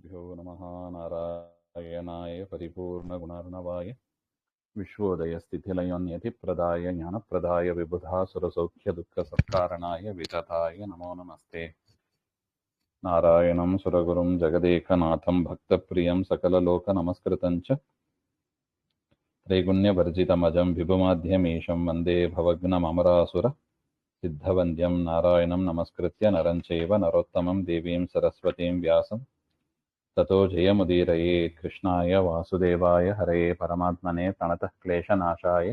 श्रीगुरुभ्यो नमः। नारायणाय परिपूर्णगुणार्णवाय विश्वोदयस्थितिलयोन्यतिप्रदाय ज्ञानप्रदाय विबुधासुरसौख्यदुःखसत्कारणाय वितताय नमो नमस्ते। नारायणं सुरगुरुं जगदेकनाथं भक्तप्रियं सकललोकनमस्कृतं च त्रैगुण्यवर्जितमजं विभुमाध्यमीशं वन्दे भवग्नममरासुर सिद्धवन्द्यं नारायणं नमस्कृत्य नरं चैव नरोत्तमं देवीं सरस्वतीं व्यासं ततो जयमुदीरये। कृष्णाय वासुदेवाय हरये परमात्मने प्रणतः क्लेशनाशाय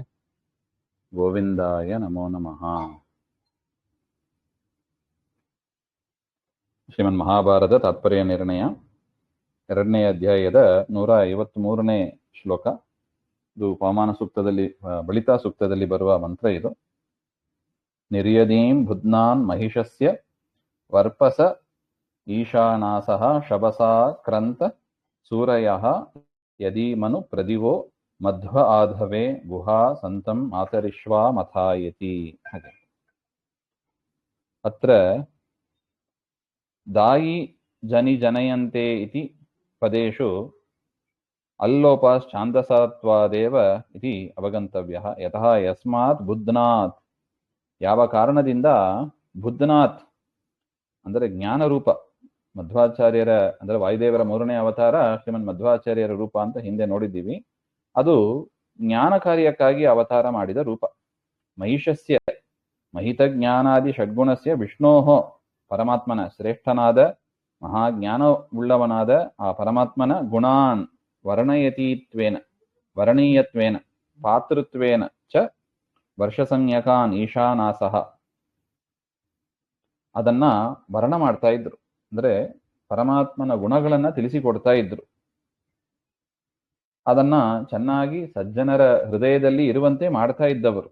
ಗೋವಿಂದಾಯ ನಮೋ ನಮಃ. ಶ್ರೀಮನ್ ಮಹಾಭಾರತ ತಾತ್ಪರ್ಯ ನಿರ್ಣಯ 2ನೇ ಅಧ್ಯಾಯದ 153ನೇ ಶ್ಲೋಕ. ಇದು ಪವಮಾನ ಸೂಕ್ತದಲ್ಲಿ ಬಳಿತಾ ಸೂಕ್ತದಲ್ಲಿ ಬರುವ ಮಂತ್ರ ಇದು. ನಿರ್ಯದೀಂ ಬುಧ್ನಾನ್ ಮಹಿಷಸ್ಯ ವರ್ಪಸ ಈಶಾನಾಸಃ ಶಬಸಾ ಕ್ರಂತ ಸೂರಯಃ ಯದೀಮನು ಪ್ರದಿವೋ ಮಧ್ವ ಆಧವೆ ಗುಹಾ ಸಂತಂ ಮಾತರಿಶ್ವಾ ಮಥಾಯತಿ. ಹಾಗೆ ಅತ್ರ ದಾಯಿ ಜನಿ ಜನಯಂತೆ ಇತಿ ಪದೇಶು ಅಲ್ಲೋಪಾಶ್ಚಾಂದಸತ್ವಾದೇವ ಇತಿ ಅವಗಂತವ್ಯ. ಯತಃ ಯಸ್ಮಾತ್ ಬುಧ್ನಾತ್, ಯಾವ ಕಾರಣದಿಂದ ಬುಧ್ನಾತ್ ಅಂದರೆ ಜ್ಞಾನರೂಪ ಮಧ್ವಾಚಾರ್ಯರ ಅಂದರೆ ವಾಯುದೇವರ 3ನೇ ಅವತಾರ ಶ್ರೀಮನ್ ಮಧ್ವಾಚಾರ್ಯರ ರೂಪ ಅಂತ ಹಿಂದೆ ನೋಡಿದ್ದೀವಿ. ಅದು ಜ್ಞಾನ ಕಾರ್ಯಕ್ಕಾಗಿ ಅವತಾರ ಮಾಡಿದ ರೂಪ. ಮಹಿಷಸ್ಯ ಮಹಿತ ಜ್ಞಾನಾದಿ ಷಡ್ಗುಣಸ್ಯ ವಿಷ್ಣೋಹೋ, ಪರಮಾತ್ಮನ ಶ್ರೇಷ್ಠನಾದ ಮಹಾಜ್ಞಾನವುಳ್ಳವನಾದ ಆ ಪರಮಾತ್ಮನ ಗುಣಾನ್ ವರ್ಣೀಯತ್ವೇನ ಪಾತೃತ್ವೇನ ಚ ವರ್ಷಸಂಜ್ಞಕಾನ್ ಈಶಾನಾಸಃ, ಅದನ್ನ ವರ್ಣ ಮಾಡ್ತಾ ಇದ್ರು. ಅಂದ್ರೆ ಪರಮಾತ್ಮನ ಗುಣಗಳನ್ನ ತಿಳಿಸಿಕೊಡ್ತಾ ಇದ್ರು. ಅದನ್ನ ಚೆನ್ನಾಗಿ ಸಜ್ಜನರ ಹೃದಯದಲ್ಲಿ ಇರುವಂತೆ ಮಾಡ್ತಾ ಇದ್ದವರು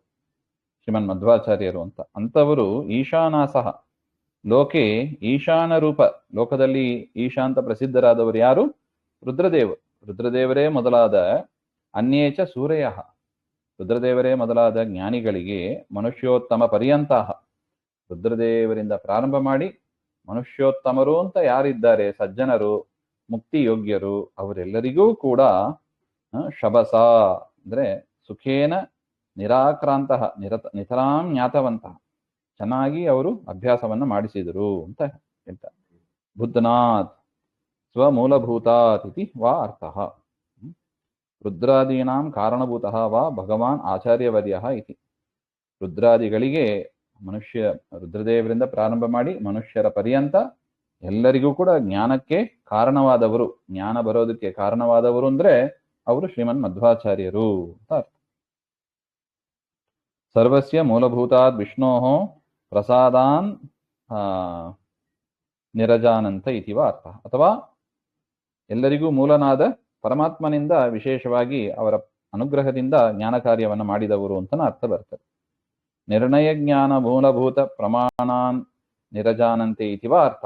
ಶ್ರೀಮನ್ ಮಧ್ವಾಚಾರ್ಯರು ಅಂತ. ಅಂಥವರು ಈಶಾನಾಸಃ, ಲೋಕೆ ಈಶಾನ ರೂಪ, ಲೋಕದಲ್ಲಿ ಈಶಾಂತ ಪ್ರಸಿದ್ಧರಾದವರು ಯಾರು? ರುದ್ರದೇವರು. ರುದ್ರದೇವರೇ ಮೊದಲಾದ ಅನ್ಯೇಚ ಸೂರ್ಯ, ರುದ್ರದೇವರೇ ಮೊದಲಾದ ಜ್ಞಾನಿಗಳಿಗೆ ಮನುಷ್ಯೋತ್ತಮ ಪರ್ಯಂತಹ, ರುದ್ರದೇವರಿಂದ ಪ್ರಾರಂಭ ಮಾಡಿ ಮನುಷ್ಯೋತ್ತಮರು ಅಂತ ಯಾರಿದ್ದಾರೆ ಸಜ್ಜನರು ಮುಕ್ತಿ ಯೋಗ್ಯರು ಅವರೆಲ್ಲರಿಗೂ ಕೂಡ ಶಬಸ ಅಂದ್ರೆ ಸುಖೇನ ನಿರಾಕ್ರಾಂತಹ ನಿತರಾಂ ಜ್ಞಾತವಂತಹ, ಚೆನ್ನಾಗಿ ಅವರು ಅಭ್ಯಾಸವನ್ನ ಮಾಡಿಸಿದರು ಅಂತ ಹೇಳ್ತಾರೆ. ಬುಧ್ನಾತ್ ಸ್ವಮೂಲಭೂತಾತ್ ಇತಿ ವಾ ಅರ್ಥಃ. ರುದ್ರಾದೀನಾಂ ಕಾರಣಭೂತಃ ವಾ ಭಗವಾನ್ ಆಚಾರ್ಯವರ್ಯ ಇತಿ. ರುದ್ರಾದಿಗಳಿಗೆ ರುದ್ರದೇವರಿಂದ ಪ್ರಾರಂಭ ಮಾಡಿ ಮನುಷ್ಯರ ಪರ್ಯಂತ ಎಲ್ಲರಿಗೂ ಕೂಡ ಜ್ಞಾನಕ್ಕೆ ಕಾರಣವಾದವರು, ಜ್ಞಾನ ಬರೋದಕ್ಕೆ ಕಾರಣವಾದವರು ಅಂದ್ರೆ ಅವರು ಶ್ರೀಮನ್ ಮಧ್ವಾಚಾರ್ಯರು ಅಂತ ಅರ್ಥ. ಸರ್ವಸ್ಯ ಮೂಲಭೂತಾದ್ ವಿಷ್ಣೋಃ ಪ್ರಸಾದಾನ್ ನಿರಜಾನಂತ ಇತಿವ ಅರ್ಥ. ಅಥವಾ ಎಲ್ಲರಿಗೂ ಮೂಲನಾದ ಪರಮಾತ್ಮನಿಂದ ವಿಶೇಷವಾಗಿ ಅವರ ಅನುಗ್ರಹದಿಂದ ಜ್ಞಾನ ಕಾರ್ಯವನ್ನು ಮಾಡಿದವರು ಅಂತ ಅರ್ಥ ಬರ್ತದೆ. ನಿರ್ಣಯ ಜ್ಞಾನ ಮೂಲಭೂತ ಪ್ರಮಾಣಾನ್ ನಿರಜಾನಂತೆ ಇತಿವ ಅರ್ಥ.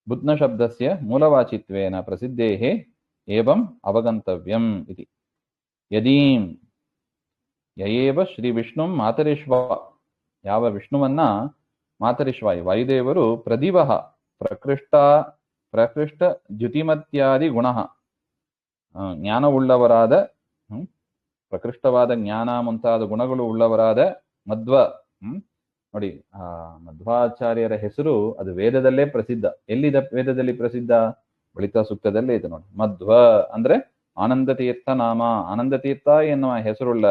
ಬುಧ್ನ ಶಬ್ದಸ್ಯ ಮೂಲವಾಚಿತ್ವೇನ ಪ್ರಸಿದ್ಧೇಃ ಏವಂ ಅವಗಂತವ್ಯಂ ಇತಿ. ಯದೀಂ ಯಯೇವ ಶ್ರೀ ವಿಷ್ಣುಂ ಮಾತರಿಶ್ವ, ಯಾವ ವಿಷ್ಣುವನ್ನ ಮಾತರಿಶ್ವ ವಾಯುದೇವರು ಪ್ರದಿವಃ ಪ್ರಕೃಷ್ಟ ದ್ಯುತಿಮತ್ಯಾದಿ ಗುಣ, ಜ್ಞಾನವುಳ್ಳವರಾದ ಪ್ರಕೃಷ್ಟವಾದ ಜ್ಞಾನ ಮುಂತಾದ ಗುಣಗಳು ಉಳ್ಳವರಾದ ಮಧ್ವ. ನೋಡಿ, ಆ ಮಧ್ವಾಚಾರ್ಯರ ಹೆಸರು ಅದು ವೇದದಲ್ಲೇ ಪ್ರಸಿದ್ಧ. ಎಲ್ಲಿದೆ ವೇದದಲ್ಲಿ ಪ್ರಸಿದ್ಧ? ಬಳಿತಾ ಸೂಕ್ತದಲ್ಲೇ ಇದೆ ನೋಡಿ. ಮಧ್ವ ಅಂದ್ರೆ ಆನಂದ ತೀರ್ಥ ನಾಮ. ಆನಂದ ತೀರ್ಥ ಎನ್ನುವ ಹೆಸರುಳ್ಳ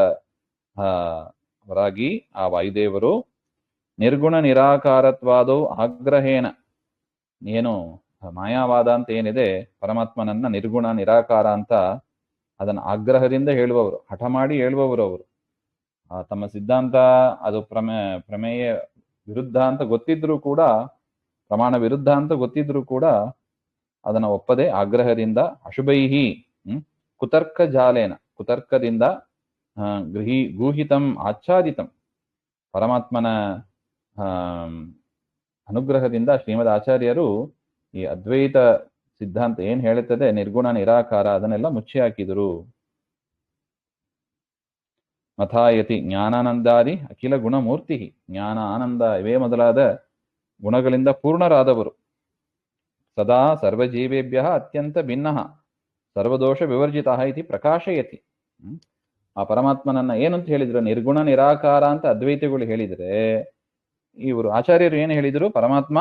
ವರಾಗಿ ಆ ವಾಯುದೇವರು ನಿರ್ಗುಣ ನಿರಾಕಾರತ್ವಾದವು ಆಗ್ರಹೇನ, ಏನು ಮಾಯಾವಾದ ಅಂತ ಏನಿದೆ ಪರಮಾತ್ಮನನ್ನ ನಿರ್ಗುಣ ನಿರಾಕಾರ ಅಂತ ಅದನ್ನ ಆಗ್ರಹದಿಂದ ಹೇಳುವವರು, ಹಠ ಮಾಡಿ ಹೇಳುವವರು ಅವರು. ತಮ್ಮ ಸಿದ್ಧಾಂತ ಅದು ಪ್ರಮೇಯ ವಿರುದ್ಧ ಅಂತ ಗೊತ್ತಿದ್ರು ಕೂಡ, ಪ್ರಮಾಣ ವಿರುದ್ಧ ಅಂತ ಗೊತ್ತಿದ್ರು ಕೂಡ ಅದನ್ನ ಒಪ್ಪದೆ ಆಗ್ರಹದಿಂದ ಅಶುಭೈಹಿ ಕುತರ್ಕ ಜಾಲೇನ, ಕುತರ್ಕದಿಂದ ಗೂಹಿತಂ ಆಚ್ಛಾದಿತಂ, ಪರಮಾತ್ಮನ ಅನುಗ್ರಹದಿಂದ ಶ್ರೀಮದ್ ಆಚಾರ್ಯರು ಈ ಅದ್ವೈತ ಸಿದ್ಧಾಂತ ಏನ್ ಹೇಳುತ್ತದೆ ನಿರ್ಗುಣ ನಿರಾಕಾರ ಅದನ್ನೆಲ್ಲ ಮುಚ್ಚಿ ಹಾಕಿದರು. ಮಥಾಯತಿ ಜ್ಞಾನಾನಂದಾದಿ ಅಖಿಲ ಗುಣಮೂರ್ತಿ, ಜ್ಞಾನ ಆನಂದ ಇವೇ ಮೊದಲಾದ ಗುಣಗಳಿಂದ ಪೂರ್ಣರಾದವರು. ಸದಾ ಸರ್ವಜೀವೇಭ್ಯಃ ಅತ್ಯಂತ ಭಿನ್ನಃ ಸರ್ವದೋಷ ವಿವರ್ಜಿತಃ ಇತಿ ಪ್ರಕಾಶಯತಿ. ಆ ಪರಮಾತ್ಮನನ್ನ ಏನಂತ ಹೇಳಿದ್ರು? ನಿರ್ಗುಣ ನಿರಾಕಾರ ಅಂತ ಅದ್ವೈತಿಗಳು ಹೇಳಿದ್ರೆ, ಇವರು ಆಚಾರ್ಯರು ಏನು ಹೇಳಿದ್ರು? ಪರಮಾತ್ಮ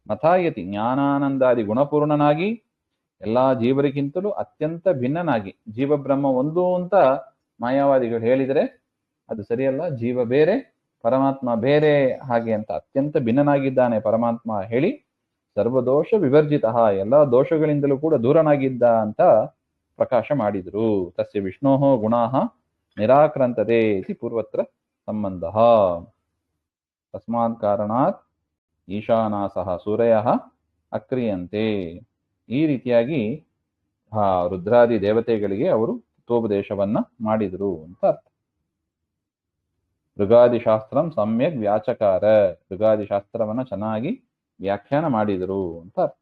ಮಥಾಯತಿ ಜ್ಞಾನಾನಂದಾದಿ ಗುಣಪೂರ್ಣನಾಗಿ ಎಲ್ಲಾ ಜೀವರಿಗಿಂತಲೂ ಅತ್ಯಂತ ಭಿನ್ನನಾಗಿ, ಜೀವ ಬ್ರಹ್ಮ ಒಂದು ಅಂತ ಮಾಯಾವಾದಿಗಳು ಹೇಳಿದರೆ ಅದು ಸರಿಯಲ್ಲ. ಜೀವ ಬೇರೆ, ಪರಮಾತ್ಮ ಬೇರೆ, ಹಾಗೆ ಅಂತ ಅತ್ಯಂತ ಭಿನ್ನನಾಗಿದ್ದಾನೆ ಪರಮಾತ್ಮ ಹೇಳಿ, ಸರ್ವದೋಷ ವಿವರ್ಜಿತ, ಎಲ್ಲ ದೋಷಗಳಿಂದಲೂ ಕೂಡ ದೂರನಾಗಿದ್ದ ಅಂತ ಪ್ರಕಾಶ ಮಾಡಿದ್ರು. ತಸ್ಯ ವಿಷ್ಣೋ ಗುಣಾಃ ನಿರಾಕ್ರಂತತೆ ಇತಿ ಪೂರ್ವತ್ರ ಸಂಬಂಧ. ತಸ್ಮಾತ್ ಕಾರಣಾತ್ ಈಶಾನಾಸಃ ಸೂರಯಃ ಅಕ್ರಿಯಂತೆ. ಈ ರೀತಿಯಾಗಿ ರುದ್ರಾದಿ ದೇವತೆಗಳಿಗೆ ಅವರು ತತ್ವೋಪದೇಶವನ್ನ ಮಾಡಿದ್ರು ಅಂತ ಅರ್ಥ. ಋಗಾದಿ ಶಾಸ್ತ್ರಂ ಸಮ್ಯಕ್ ವ್ಯಾಚಕಾರ, ಋಗಾದಿ ಶಾಸ್ತ್ರವನ್ನ ಚೆನ್ನಾಗಿ ವ್ಯಾಖ್ಯಾನ ಮಾಡಿದರು ಅಂತ ಅರ್ಥ.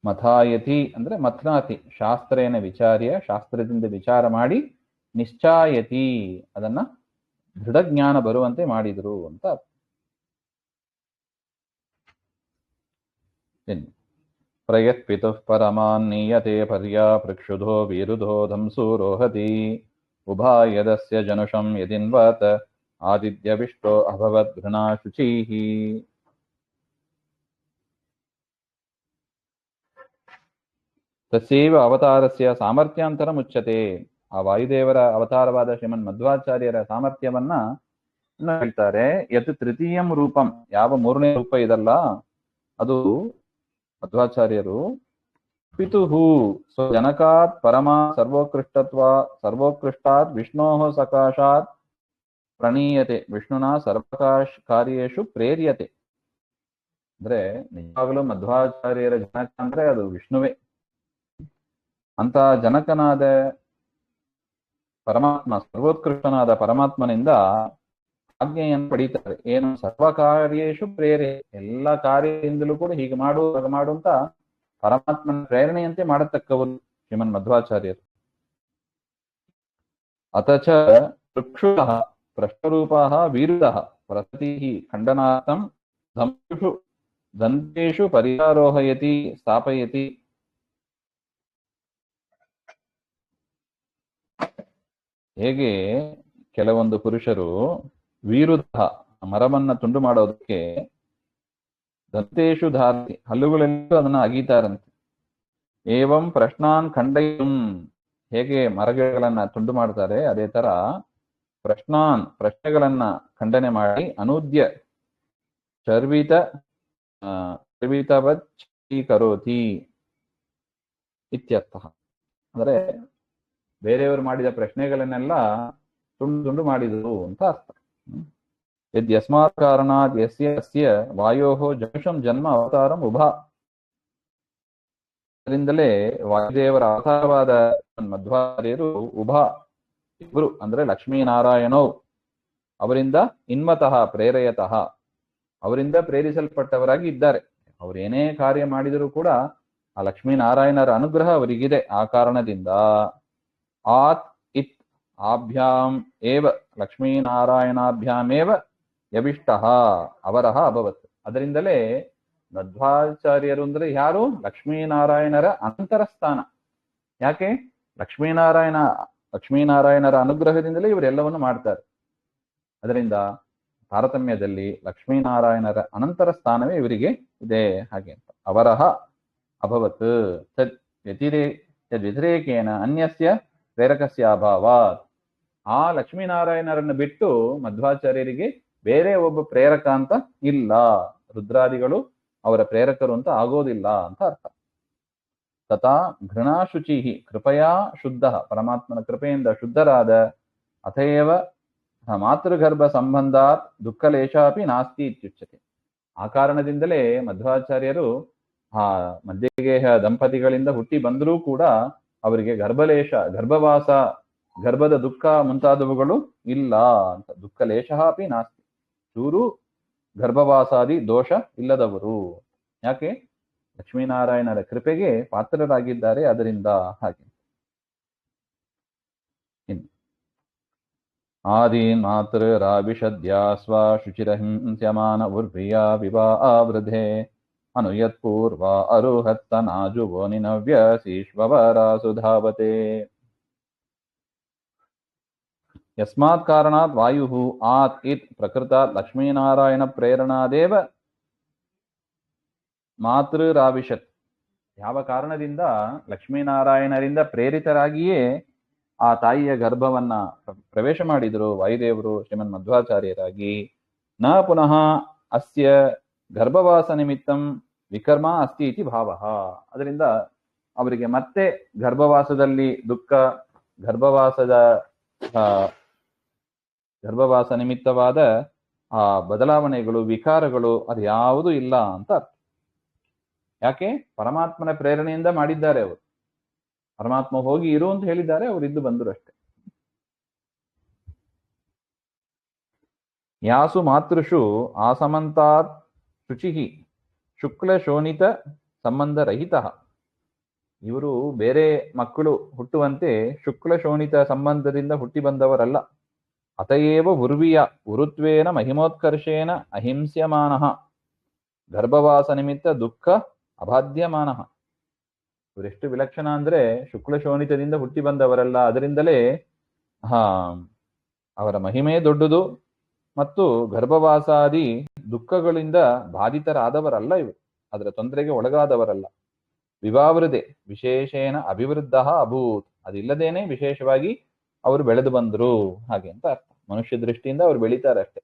ಮಥಾಯತಿ ಅಂದ್ರೆ ಮಥ್ನಾತಿ, ಶಾಸ್ತ್ರೇನ ವಿಚಾರ್ಯ, ಶಾಸ್ತ್ರದಿಂದ ವಿಚಾರ ಮಾಡಿ, ನಿಶ್ಚಾಯತಿ ಅದನ್ನ ದೃಢಜ್ಞಾನ ಬರುವಂತೆ ಮಾಡಿದರು ಅಂತ ಅರ್ಥ. ಪ್ರಯತ್ ಪಿತುಃ ಪರಮಾನ್ ನೀಯತೆ ಪರ್ಯಾ ಪೃಕ್ಷುಧೋ ವೀರುಧೋ ಧಂಸು ರೋಹತಿ ಉಭಾಯದಸ್ಯ ಜನುಷಂ ಯದಿನ್ವತ್ ಆದಿತ್ಯವಿಷ್ಟೋ ಅಭವದ್ ಘೃಣಾ ಶುಚೀಃ. ತಸ್ಯೈವ ಅವತಾರಸ್ಯ ಸಾಮರ್ಥ್ಯಾಂತರ ಮುಚ್ಚತೆ. ಆ ವಾಯುದೇವರ ಅವತಾರವಾದ ಶ್ರೀಮನ್ ಮಧ್ವಾಚಾರ್ಯರ ಸಾಮರ್ಥ್ಯವನ್ನ ಹೇಳ್ತಾರೆ. ಯತ್ ತೃತೀಯಂ ರೂಪಂ, ಯಾವ ಮೂರನೇ ರೂಪ ಇದಲ್ಲ ಅದು ಮಧ್ವಾಚಾರ್ಯರು ಪಿತುಹು ಜನಕಾತ್ ಪರಮಾ ಸರ್ವೋತ್ಕೃಷ್ಟಾತ್ ವಿಷ್ಣೋಃ ಸಕಾಶಾತ್ ಪ್ರಣೀಯತೆ ವಿಷ್ಣುನಾ ಸರ್ವಕಾಶ್ ಕಾರ್ಯೇಷು ಪ್ರೇರ್ಯತೆ. ಅಂದ್ರೆ ನಿಜವಾಗಲೂ ಮಧ್ವಾಚಾರ್ಯರ ಜನಕ ಅಂದ್ರೆ ಅದು ವಿಷ್ಣುವೇ. ಅಂತ ಜನಕನಾದ ಪರಮಾತ್ಮ, ಸರ್ವೋತ್ಕೃಷ್ಟನಾದ ಪರಮಾತ್ಮನಿಂದ ಆಜ್ಞೆಯನ್ನು ಪಡೀತಾರೆ. ಏನು? ಸರ್ವ ಕಾರ್ಯೇಷು ಪ್ರೇರೆ, ಎಲ್ಲ ಕಾರ್ಯದಿಂದಲೂ ಕೂಡ ಹೀಗೆ ಮಾಡು ಹಾಗೆ ಮಾಡು ಅಂತ ಪರಮಾತ್ಮನ ಪ್ರೇರಣೆಯಂತೆ ಮಾಡತಕ್ಕವರು ಶ್ರೀಮನ್ ಮಧ್ವಾಚಾರ್ಯರು. ಅತಚ ಚಕ್ಷುಷಃ ಪ್ರಶ್ನರೂಪಾಃ ವೀರುದಃ ಪ್ರಸತಿಃ ಖಂಡನಾರ್ಥಂ ದಂತೇಷು ಪರಿಹಾರೋಹಯತಿ ಸ್ಥಾಪಯತಿ. ಹೇಗೆ ಕೆಲವೊಂದು ಪುರುಷರು ವೀರುಧ ಮರವನ್ನ ತುಂಡು ಮಾಡೋದಕ್ಕೆ ದಂತೇಶು ಧಾರತಿ, ಹಲ್ಲುಗಳೆಲ್ಲೂ ಅದನ್ನ ಅಗೀತಾರಂತೆ. ಏವಂ ಪ್ರಶ್ನಾನ್ ಖಂಡಯಂ, ಹೇಗೆ ಮರಗಳನ್ನ ತುಂಡು ಮಾಡ್ತಾರೆ ಅದೇ ತರ ಪ್ರಶ್ನೆಗಳನ್ನ ಖಂಡನೆ ಮಾಡಿ ಅನೂದ್ಯ ಕರೋತಿ ಇತ್ಯರ್ಥ. ಅಂದ್ರೆ ಬೇರೆಯವರು ಮಾಡಿದ ಪ್ರಶ್ನೆಗಳನ್ನೆಲ್ಲ ತುಂಡು ಮಾಡಿದರು ಅಂತ ಅರ್ಥ. ಯಸ್ಮಾತ್ ಕಾರಣಾತ್ ಯಸ್ಯ ವಾಯೋಃ ಜನುಷಂ ಜನ್ಮ ಅವತಾರಂ ಉಭಾ. ಅದರಿಂದಲೇ ವಾಯುದೇವರ ಅವತಾರವಾದ ಮಧ್ವಾಚಾರ್ಯರು ಉಭಾ ಇಬ್ರು ಅಂದ್ರೆ ಲಕ್ಷ್ಮೀನಾರಾಯಣೋ ಅವರಿಂದ ಇನ್ಮತಃ ಪ್ರೇರಯತಃ, ಅವರಿಂದ ಪ್ರೇರಿಸಲ್ಪಟ್ಟವರಾಗಿ ಇದ್ದಾರೆ. ಅವರೇನೇ ಕಾರ್ಯ ಮಾಡಿದರೂ ಕೂಡ ಆ ಲಕ್ಷ್ಮೀನಾರಾಯಣರ ಅನುಗ್ರಹ ಅವರಿಗಿದೆ. ಆ ಕಾರಣದಿಂದ ಆತ್ ಇತ್ ಆಭ್ಯಾಂ ಏವ ಲಕ್ಷ್ಮೀನಾರಾಯಣಾಭ್ಯಾಮೇವ ಯಭಿಷ್ಟಃ ಅವರಹ ಅಭವತ್. ಅದರಿಂದಲೇ ಮಧ್ವಾಚಾರ್ಯರು ಅಂದ್ರೆ ಯಾರು? ಲಕ್ಷ್ಮೀನಾರಾಯಣರ ಅನಂತರ ಸ್ಥಾನ. ಯಾಕೆ? ಲಕ್ಷ್ಮೀನಾರಾಯಣರ ಅನುಗ್ರಹದಿಂದಲೇ ಇವರೆಲ್ಲವನ್ನು ಮಾಡ್ತಾರೆ. ಅದರಿಂದ ತಾರತಮ್ಯದಲ್ಲಿ ಲಕ್ಷ್ಮೀನಾರಾಯಣರ ಅನಂತರ ಸ್ಥಾನವೇ ಇವರಿಗೆ ಇದೆ. ಹಾಗೆ ಅಂತ ಅವರಹ ಅಭವತ್ ತದ್ ವ್ಯತಿರೇಕೇನ ಅನ್ಯಸ್ಯ ಪ್ರೇರಕಸ್ಯ ಅಭಾವಾತ್. ಆ ಲಕ್ಷ್ಮೀನಾರಾಯಣರನ್ನು ಬಿಟ್ಟು ಮಧ್ವಾಚಾರ್ಯರಿಗೆ ಬೇರೆ ಒಬ್ಬ ಪ್ರೇರಕ ಅಂತ ಇಲ್ಲ. ರುದ್ರಾದಿಗಳು ಅವರ ಪ್ರೇರಕರು ಅಂತ ಆಗೋದಿಲ್ಲ ಅಂತ ಅರ್ಥ. ತಥಾ ಘೃಣಾಶುಚಿ ಕೃಪಯಾ ಶುದ್ಧ, ಪರಮಾತ್ಮನ ಕೃಪೆಯಿಂದ ಶುದ್ಧರಾದ ಅಥೇವ ಮಾತೃಗರ್ಭ ಸಂಬಂಧಾತ್ ದುಃಖಲೇಶಾಪಿ ನಾಸ್ತಿ ಇತ್ಯುಚ್ಯತೆ. ಆ ಕಾರಣದಿಂದಲೇ ಮಧ್ವಾಚಾರ್ಯರು ಆ ಮಧ್ಯಗೇಹ ದಂಪತಿಗಳಿಂದ ಹುಟ್ಟಿ ಬಂದರೂ ಕೂಡ ಅವರಿಗೆ ಗರ್ಭವಾಸ, ಗರ್ಭದ ದುಃಖ ಮುಂತಾದವುಗಳು ಇಲ್ಲ ಅಂತ. ದುಃಖಲೇಶ ಅಪಿ ನಾಸ್ತಿ, ಚೂರು ಗರ್ಭವಾಸಾದಿ ದೋಷ ಇಲ್ಲದವರು. ಯಾಕೆ? ಲಕ್ಷ್ಮೀನಾರಾಯಣರ ಕೃಪೆಗೆ ಪಾತ್ರರಾಗಿದ್ದಾರೆ. ಅದರಿಂದ ಹಾಗೆ ಆದೀನ್ ಮಾತೃರಾಭಿಷದ್ಯಾಸ್ವ ಶುಚಿರಹಿಂಸ್ಯಮಾನ ಉರ್ವಿಯಾ ವಿವಾ ಆವೃಧೆ ಅನುಯತ್ಪೂರ್ವ ಅರುಹತ್ತನಾಜುವೋ ನಿನವ್ಯಸೀಶ್ವವರಾಸು ಧಾವತೆ. ಯಸ್ಮಾತ್ ಕಾರಣಾತ್ ವಾಯುಃ ಆತ್ ಇತ್ ಪ್ರಕೃತ ಲಕ್ಷ್ಮೀನಾರಾಯಣ ಪ್ರೇರಣಾದೇವ ಮಾತೃರಾವಿಶತ್. ಯಾವ ಕಾರಣದಿಂದ ಲಕ್ಷ್ಮೀನಾರಾಯಣರಿಂದ ಪ್ರೇರಿತರಾಗಿಯೇ ಆ ತಾಯಿಯ ಗರ್ಭವನ್ನ ಪ್ರವೇಶ ಮಾಡಿದರು ವಾಯುದೇವರು ಶ್ರೀಮನ್ ಮಧ್ವಾಚಾರ್ಯರಾಗಿ. ನ ಪುನಃ ಅಸ್ಯ ಗರ್ಭವಾಸ ನಿಮಿತ್ತಂ ವಿಕರ್ಮ ಅಸ್ತಿ ಇತಿ ಭಾವಃ. ಅದರಿಂದ ಅವರಿಗೆ ಮತ್ತೆ ಗರ್ಭವಾಸದಲ್ಲಿ ದುಃಖ, ಗರ್ಭವಾಸ ನಿಮಿತ್ತವಾದ ಆ ಬದಲಾವಣೆಗಳು, ವಿಕಾರಗಳು ಅದು ಯಾವುದೂ ಇಲ್ಲ ಅಂತ ಅರ್ಥ. ಯಾಕೆ? ಪರಮಾತ್ಮನ ಪ್ರೇರಣೆಯಿಂದ ಮಾಡಿದ್ದಾರೆ ಅವರು. ಪರಮಾತ್ಮ ಹೋಗಿ ಇರು ಅಂತ ಹೇಳಿದ್ದಾರೆ, ಅವರು ಇದ್ದು ಬಂದರು ಅಷ್ಟೆ. ಯಾಸು ಮಾತೃಷು ಆಸಮಂತಾತ್ ಶುಚಿಹಿ ಶುಕ್ಲ ಶೋಣಿತ ಸಂಬಂಧ ರಹಿತ. ಇವರು ಬೇರೆ ಮಕ್ಕಳು ಹುಟ್ಟುವಂತೆ ಶುಕ್ಲ ಶೋಣಿತ ಸಂಬಂಧದಿಂದ ಹುಟ್ಟಿ ಬಂದವರಲ್ಲ. ಅತಯೇವ ಉರ್ವಿಯ ಉರುತ್ವೇನ ಮಹಿಮೋತ್ಕರ್ಷೇಣ ಅಹಿಂಸ್ಯಮಾನಃ ಗರ್ಭವಾಸ ನಿಮಿತ್ತ ದುಃಖ ಅಬಾಧ್ಯಮಾನಃ. ಇವರೆಷ್ಟು ವಿಲಕ್ಷಣ ಅಂದ್ರೆ ಶುಕ್ಲ ಶೋಣಿತದಿಂದ ಹುಟ್ಟಿ ಬಂದವರಲ್ಲ, ಅದರಿಂದಲೇ ಅವರ ಮಹಿಮೆ ದೊಡ್ಡದು ಮತ್ತು ಗರ್ಭವಾಸಾದಿ ದುಃಖಗಳಿಂದ ಬಾಧಿತರಾದವರಲ್ಲ ಇವರು, ಅದರ ತೊಂದರೆಗೆ ಒಳಗಾದವರಲ್ಲ. ವಿವಾವೃದೆ ವಿಶೇಷೇಣ ಅಭಿವೃದ್ಧ ಅಭೂತ್. ಅದಿಲ್ಲದೇನೆ ವಿಶೇಷವಾಗಿ ಅವರು ಬೆಳೆದು ಬಂದರು ಹಾಗೆ ಅಂತ ಅರ್ಥ. ಮನುಷ್ಯ ದೃಷ್ಟಿಯಿಂದ ಅವರು ಬೆಳೀತಾರೆ ಅಷ್ಟೆ.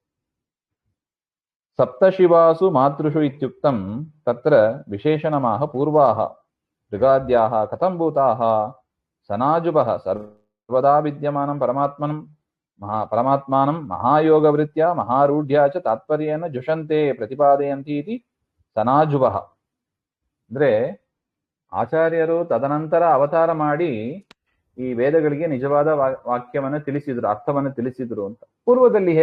ಸಪ್ತಶಿವಾಸು ಮಾತೃಷು ಇತ್ಯುಕ್ತಂ ತತ್ರ ವಿಶೇಷಣಮಾಹ ಪೂರ್ವಾಹ ಮೃಗಾದ್ಯಾಹ ಕಥಂ ಭೂತಾಹ ಸನಾಜುಭಃ ಸರ್ವದಾ ವಿದ್ಯಮಾನಂ ಪರಮಾತ್ಮಾನಂ ಮಹಾಯೋಗವೃತ್ಯ ಮಹಾರೂಢ್ಯ ಚ ತಾತ್ಪರ್ಯೇನ ಜುಷಂತೆ ಪ್ರತಿಪಾದಯಂತಿ ಇತಿ ಸನಾಜುಭಃ. ಅಂದ್ರೆ ಆಚಾರ್ಯರು ತದನಂತರ ಅವತಾರ ಮಾಡಿ ಈ ವೇದಗಳಿಗೆ ನಿಜವಾದ ವಾಕ್ಯವನ್ನು ತಿಳಿಸಿದ್ರು, ಅರ್ಥವನ್ನು ತಿಳಿಸಿದ್ರು ಅಂತ. ಪೂರ್ವದಲ್ಲಿ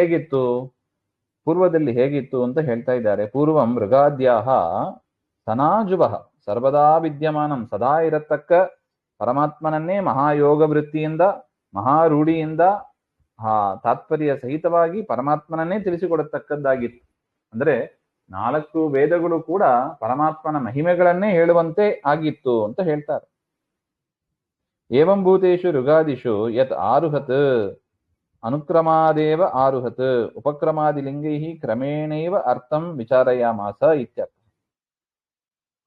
ಹೇಗಿತ್ತು ಅಂತ ಹೇಳ್ತಾ ಇದ್ದಾರೆ. ಪೂರ್ವಂ ಮೃಗಾದ್ಯಾಹ ಸನಾಜುಭಃ ಸರ್ವದಾ ವಿದ್ಯಮಾನಂ, ಸದಾ ಇರತಕ್ಕ ಪರಮಾತ್ಮನನ್ನೇ ಮಹಾಯೋಗ ವೃತ್ತಿಯಿಂದ ಮಹಾರೂಢಿಯಿಂದ ತಾತ್ಪರ್ಯ ಸಹಿತವಾಗಿ ಪರಮಾತ್ಮನನ್ನೇ ತಿಳಿಸಿಕೊಡತಕ್ಕದ್ದಾಗಿತ್ತು. ಅಂದ್ರೆ 4 ವೇದಗಳು ಕೂಡ ಪರಮಾತ್ಮನ ಮಹಿಮೆಗಳನ್ನೇ ಹೇಳುವಂತೆ ಆಗಿತ್ತು ಅಂತ ಹೇಳ್ತಾರೆ. ಏವಂ ಭೂತೇಷು ಋಗಾದಿಷು ಯತ್ ಆರುಹತ್ ಅನುಕ್ರಮಾದೇವ ಆರುಹತ್ ಉಪಕ್ರಮಾದಿಲಿಂಗೈ ಕ್ರಮೇಣೈವ ಅರ್ಥಂ ವಿಚಾರಯಾಮಾಸ ಇತ್ಯರ್ಥ.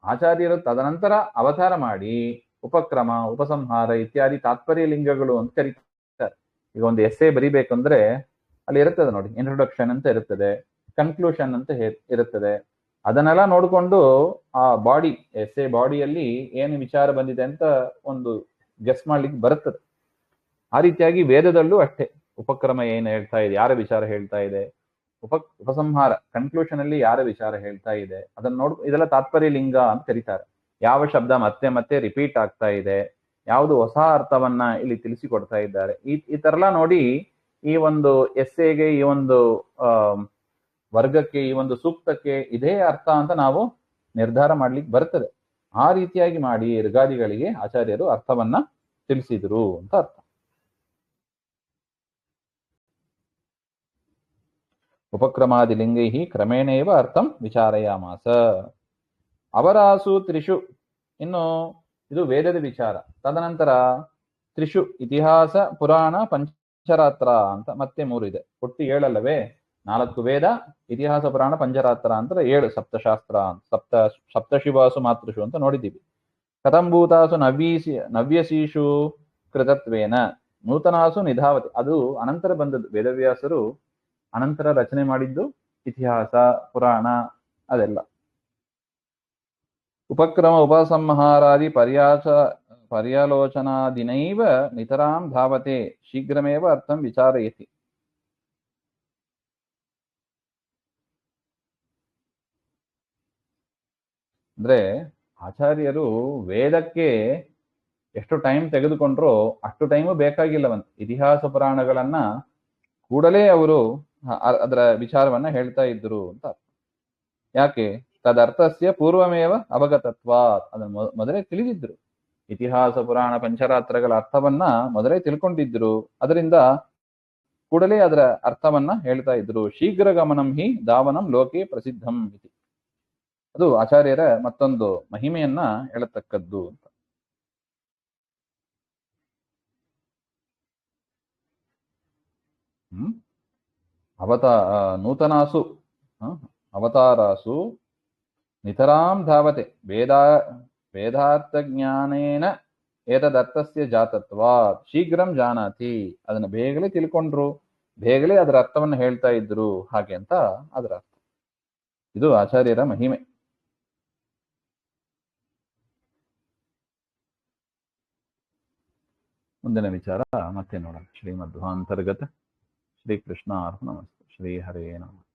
ಆಚಾರ್ಯರು ತದನಂತರ ಅವತಾರ ಮಾಡಿ ಉಪಕ್ರಮ, ಉಪಸಂಹಾರ ಇತ್ಯಾದಿ ತಾತ್ಪರ್ಯ ಲಿಂಗಗಳು ಅಂತ ಕರೀತಾರೆ. ಈಗ ಒಂದು ಎಸ್ಸೆ ಬರಿಬೇಕಂದ್ರೆ ಅಲ್ಲಿ ಇರುತ್ತದೆ ನೋಡಿ, ಇಂಟ್ರೊಡಕ್ಷನ್ ಅಂತ ಇರುತ್ತದೆ, ಕನ್ಕ್ಲೂಷನ್ ಅಂತ ಇರುತ್ತದೆ. ಅದನ್ನೆಲ್ಲ ನೋಡಿಕೊಂಡು ಆ ಬಾಡಿ, ಎಸ್ಸೆ ಬಾಡಿಯಲ್ಲಿ ಏನು ವಿಚಾರ ಬಂದಿದೆ ಅಂತ ಒಂದು ಗೆಸ್ ಮಾಡ್ಲಿಕ್ಕೆ ಬರುತ್ತದೆ. ಆ ರೀತಿಯಾಗಿ ವೇದದಲ್ಲೂ ಅಷ್ಟೇ ಉಪಕ್ರಮ ಏನು ಹೇಳ್ತಾ ಇದೆ, ಯಾರ ವಿಚಾರ ಹೇಳ್ತಾ ಇದೆ, ಉಪಸಂಹಾರ ಕನ್ಕ್ಲೂಷನ್ ಅಲ್ಲಿ ಯಾರ ವಿಚಾರ ಹೇಳ್ತಾ ಇದೆ, ಅದನ್ನ ಇದೆಲ್ಲ ತಾತ್ಪರ್ಯ ಲಿಂಗ ಅಂತ ಕರೀತಾರೆ. ಯಾವ ಶಬ್ದ ಮತ್ತೆ ಮತ್ತೆ ರಿಪೀಟ್ ಆಗ್ತಾ ಇದೆ, ಯಾವುದು ಹೊಸ ಅರ್ಥವನ್ನ ಇಲ್ಲಿ ತಿಳಿಸಿಕೊಡ್ತಾ ಇದ್ದಾರೆ, ಈ ತರ ಎಲ್ಲ ನೋಡಿ ಈ ಒಂದು ಎಸ್ಸೆಗೆ, ಈ ಒಂದು ವರ್ಗಕ್ಕೆ, ಈ ಒಂದು ಸೂಕ್ತಕ್ಕೆ ಇದೇ ಅರ್ಥ ಅಂತ ನಾವು ನಿರ್ಧಾರ ಮಾಡ್ಲಿಕ್ಕೆ ಬರ್ತದೆ. ಆ ರೀತಿಯಾಗಿ ಮಾಡಿ ಋಗಾದಿಗಳಿಗೆ ಆಚಾರ್ಯರು ಅರ್ಥವನ್ನ ತಿಳಿಸಿದ್ರು ಅಂತ ಅರ್ಥ. ಉಪಕ್ರಮಾದಿಲಿಂಗೈ ಕ್ರಮೇಣೇವ ಅರ್ಥಂ ವಿಚಾರಯಾಮಾಸ. ಅವರಾಸು ತ್ರಿಷು, ಇನ್ನು ಇದು ವೇದದ ವಿಚಾರ. ತದನಂತರ ತ್ರಿಷು ಇತಿಹಾಸ ಪುರಾಣ ಪಂಚರಾತ್ರ ಅಂತ ಮತ್ತೆ 3 ಇದೆ. ಒಟ್ಟು 7 ಅಲ್ಲವೇ? 4 ವೇದ, ಇತಿಹಾಸ ಪುರಾಣ ಪಂಚರಾತ್ರ ಅಂತ 7 ಸಪ್ತಶಾಸ್ತ್ರ, ಸಪ್ತಶಿವಾಸು ಮಾತೃಷು ಅಂತ ನೋಡಿದ್ದೀವಿ. ಕಥಂಭೂತಾಸು ನವ್ಯಸೀಷು ಕೃತತ್ವೇನ ನೂತನಾಸು ನಿಧಾವತಿ. ಅದು ಅನಂತರ ಬಂದದ್ದು, ವೇದವ್ಯಾಸರು ಅನಂತರ ರಚನೆ ಮಾಡಿದ್ದು ಇತಿಹಾಸ ಪುರಾಣ ಅದೆಲ್ಲ. ಉಪಕ್ರಮ ಉಪಸಂಹಾರಾದಿ ಪರ್ಯಾಲೋಚನಾದಿನೈವ ನಿತರಾಂ ಧಾವತೆ ಶೀಘ್ರಮೇವ ಅರ್ಥಂ ವಿಚಾರಯತಿ. ಅಂದ್ರೆ ಆಚಾರ್ಯರು ವೇದಕ್ಕೆ ಎಷ್ಟು ಟೈಮ್ ತೆಗೆದುಕೊಂಡ್ರೋ ಅಷ್ಟು ಟೈಮು ಬೇಕಾಗಿಲ್ಲವಂತ. ಇತಿಹಾಸ ಪುರಾಣಗಳನ್ನ ಕೂಡಲೇ ಅವರು ಅದರ ವಿಚಾರವನ್ನ ಹೇಳ್ತಾ ಇದ್ರು ಅಂತ. ಯಾಕೆ? ತದರ್ಥಸ್ಯ ಪೂರ್ವಮೇವ ಅವಗತತ್ವ, ಅದನ್ನು ಮೊದಲೇ ತಿಳಿದಿದ್ರು. ಇತಿಹಾಸ ಪುರಾಣ ಪಂಚರಾತ್ರಗಳ ಅರ್ಥವನ್ನ ಮೊದಲೇ ತಿಳ್ಕೊಂಡಿದ್ರು. ಅದರಿಂದ ಕೂಡಲೇ ಅದರ ಅರ್ಥವನ್ನ ಹೇಳ್ತಾ ಇದ್ರು. ಶೀಘ್ರ ಗಮನಂ ಹಿ ಧಾವನಂ ಲೋಕೆ ಪ್ರಸಿದ್ಧಂ ಇತಿ. ಅದು ಆಚಾರ್ಯರ ಮತ್ತೊಂದು ಮಹಿಮೆಯನ್ನ ಹೇಳತಕ್ಕದ್ದು ಅಂತ. ನೂತನಾಸು ಅವತಾರಾಸು ನಿತರಾಂ ಧಾವತೆ ವೇದಾರ್ಥಜ್ಞಾನೇನ ಏತದರ್ಥಸ್ಯ ಜಾತತ್ವಾತ್ ಶೀಘ್ರಂ ಜಾನಾತಿ. ಅದನ್ನ ಬೇಗನೆ ತಿಳ್ಕೊಂಡ್ರು, ಬೇಗನೆ ಅದರ ಅರ್ಥವನ್ನು ಹೇಳ್ತಾ ಇದ್ರು, ಹಾಗೆ ಅಂತ ಅದರ ಅರ್ಥ. ಇದು ಆಚಾರ್ಯರ ಮಹಿಮೆ. ಮುಂದಿನ ವಿಚಾರ ಮತ್ತೆ ನೋಡೋಣ. ಶ್ರೀಮಧ್ವಾಂತರ್ಗತ ಶ್ರೀಕೃಷ್ಣ ಅರ್ಪಣಮಸ್ತು. ಶ್ರೀ ಹರೇ ನಮಃ.